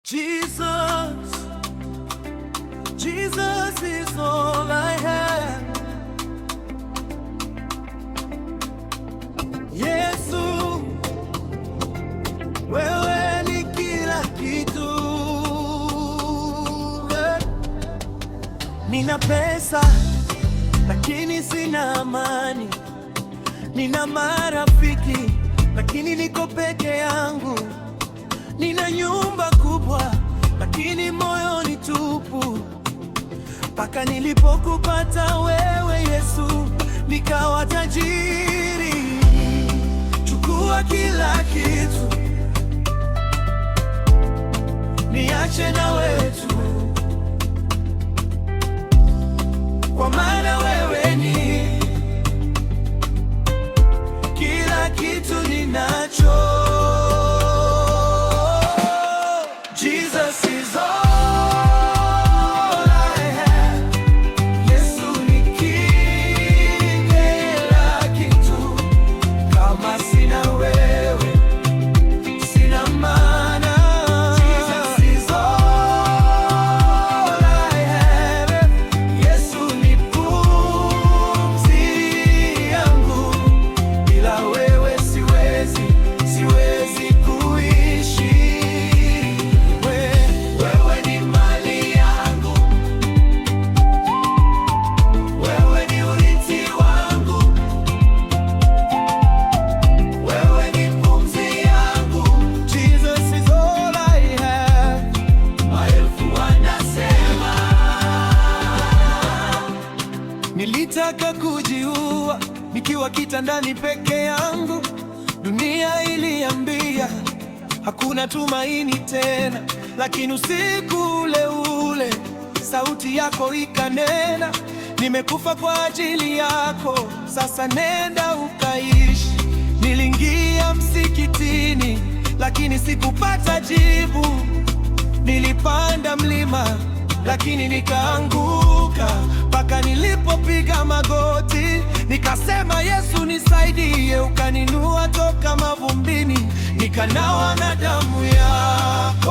Jesus, Jesus is all I have. Yesu, wewe ni kila kitu. Nina pesa lakini sina amani. Nina marafiki lakini niko peke yangu. Nina nyumba kubwa lakini moyo ni tupu. Mpaka nilipokupata wewe Yesu, nikawa tajiri. Chukua kila kitu, niache na wewe tu, kwa maana wewe ni kila kitu ninacho. Jesus is all I have. Yesu ni kila kitu. Kama sina wewe, sina maana. Jesus is all I have. Yesu ni pumzi yangu. Bila wewe siwezi kuishi. Nilitaka kujiua nikiwa kitandani peke yangu. Dunia iliambia hakuna tumaini tena, lakini usiku ule ule sauti yako ikanena, nimekufa kwa ajili yako, sasa nenda ukaishi. Niliingia msikitini lakini sikupata jibu. Nilipanda mlima lakini nikaanguka. Mpaka nilipopiga magoti nikasema, Yesu nisaidie. Ukaninua toka mavumbini, nikanawa na damu yako.